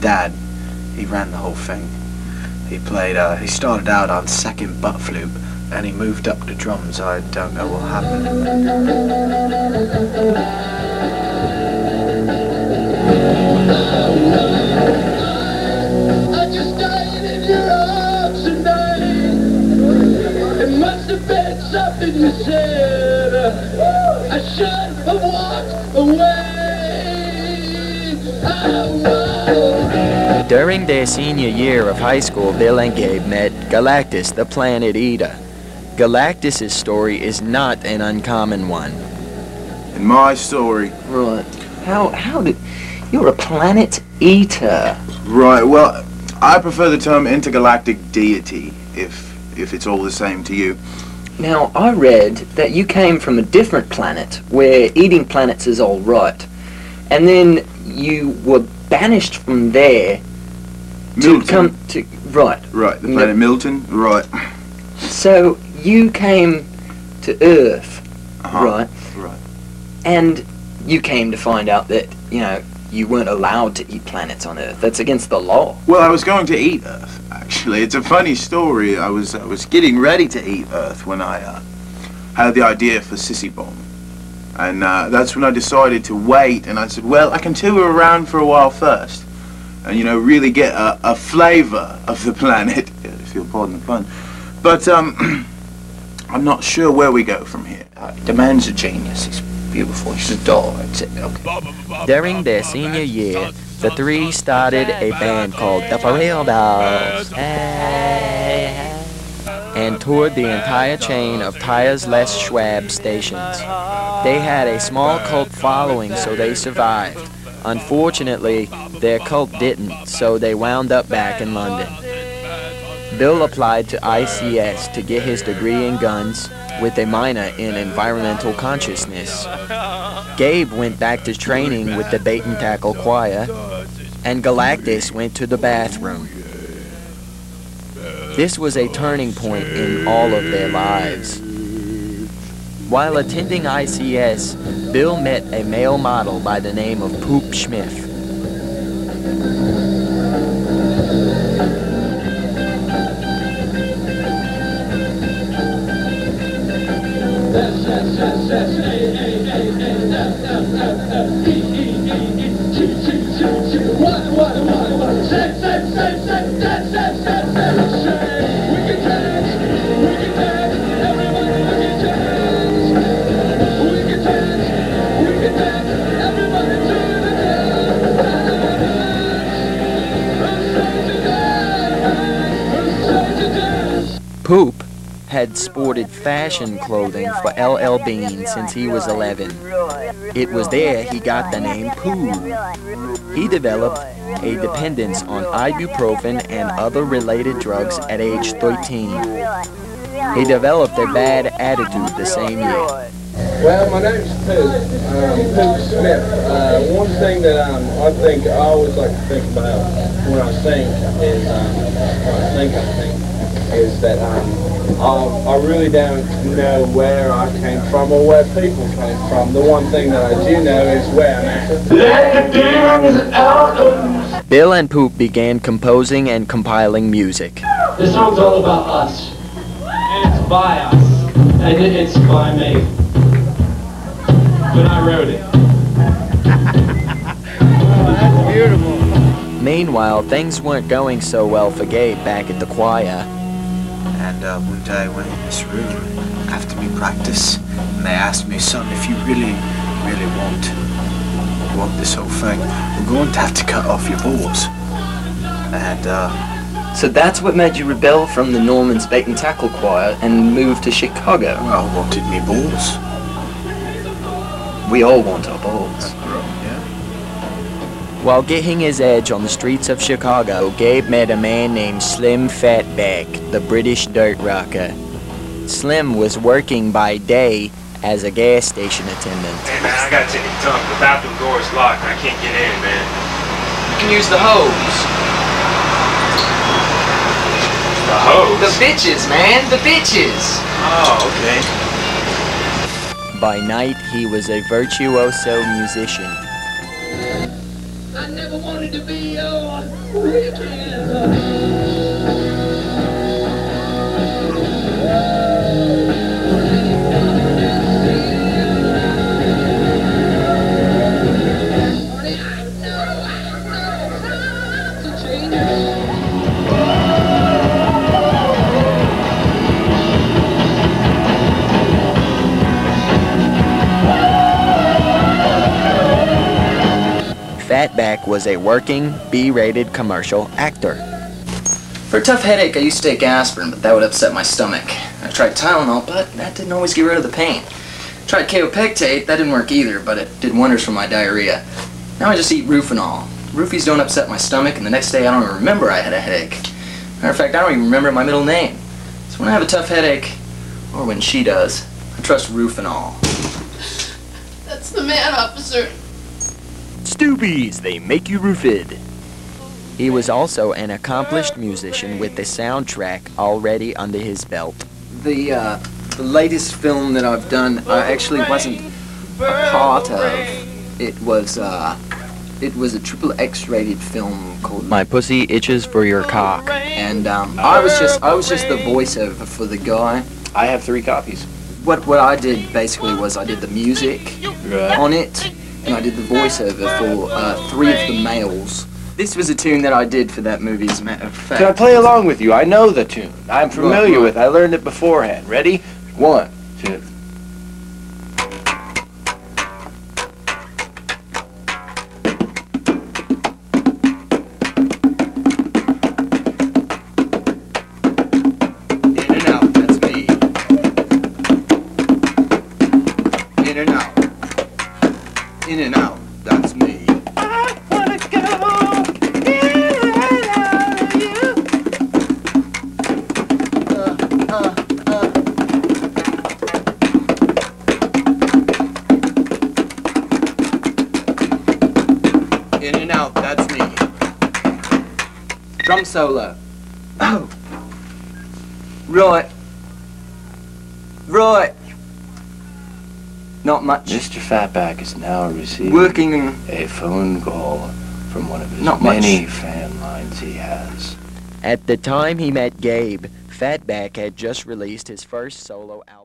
dad, he ran the whole thing. He started out on second butt flute, and he moved up to drums. I don't know what happened. I just died in your arms tonight. It must have been something you said. I should have walked away. During their senior year of high school, Bill and Gabe met Galactus, the planet eater. Galactus' story is not an uncommon one. In my story... Right. How did... You're a planet eater. Right, well, I prefer the term intergalactic deity, if it's all the same to you. Now, I read that you came from a different planet, where eating planets is all right. And then you were banished from there to come to... Right. Right, the planet Milton, right. So, you came to Earth, right? Right. And you came to find out that, you know, you weren't allowed to eat planets on Earth. That's against the law. Well, I was going to eat Earth, actually. It's a funny story. I was getting ready to eat Earth when I had the idea for Sissybomb. And that's when I decided to wait, and I said, well, I can tour around for a while first. And, you know, really get a flavour of the planet, if you'll pardon the pun. But I'm not sure where we go from here. The man's a genius. He's beautiful. He's a doll. Okay. During their senior year, the three started a band called the Reynolds and toured the entire chain of Tires Less Schwab stations. They had a small cult following, so they survived. Unfortunately, their cult didn't, so they wound up back in London. Bill applied to ICS to get his degree in guns with a minor in environmental consciousness. Gabe went back to training with the Bait and Tackle Choir, and Galactus went to the bathroom. This was a turning point in all of their lives. While attending ICS, Bill met a male model by the name of Poop Smith. Poop had sported fashion clothing for LL Bean since he was 11. It was there he got the name Pooh. He developed a dependence on ibuprofen and other related drugs at age 13. He developed a bad attitude the same year. Well, my name's Poop Smith. One thing that I always like to think about when I sing is, is that I really don't know where I came from or where people came from. The one thing that I do know is where I'm at. Bill and Poop began composing and compiling music. This song's all about us, and it's by us, and it's by me. But I wrote it. Oh, that's beautiful. Meanwhile, things weren't going so well for Gabe back at the choir. And one day I went in this room after me practice, and they asked me, son, if you really want this whole thing, we're going to have to cut off your balls. And So that's what made you rebel from the Norman's Bait and Tackle Choir and move to Chicago? Well, I wanted me balls. We all want our balls. While getting his edge on the streets of Chicago, Gabe met a man named Slim Fatback, the British dirt rocker. Slim was working by day as a gas station attendant. Hey man, I gotta take a dump. The bathroom door is locked. I can't get in, man. You can use the hose. The hose? The bitches, man, the bitches. Oh, okay. By night, he was a virtuoso musician. I never wanted to be a weekend. Fatback was a working, B-rated commercial actor. For a tough headache, I used to take aspirin, but that would upset my stomach. I tried Tylenol, but that didn't always get rid of the pain. Tried kaopectate, that didn't work either, but it did wonders for my diarrhea. Now I just eat Roofinol. Roofies don't upset my stomach, and the next day I don't even remember I had a headache. Matter of fact, I don't even remember my middle name. So when I have a tough headache, or when she does, I trust Roofinol. That's the man, officer. Stoobies, they make you roofed. He was also an accomplished musician with the soundtrack already under his belt. The latest film that I've done, I actually wasn't a part of. It was a triple X rated film called My Pussy Itches for Your Cock. And I was just the voiceover for the guy. I have 3 copies. What I did basically was I did the music on it, and I did the voiceover for 3 of the males. This was a tune that I did for that movie, as a matter of fact. Can I play along with you? I know the tune. I'm familiar with it. I learned it beforehand. Ready? 1, 2. In and out, that's me. In and out. In and out, that's me. I wanna go in and out of you. In and out, that's me. Drum solo. Oh. Right. Right. Not much. Mr. Fatback is now receiving Working a phone call from one of his Not many much. fan lines he has. At the time he met Gabe, Fatback had just released his first solo album.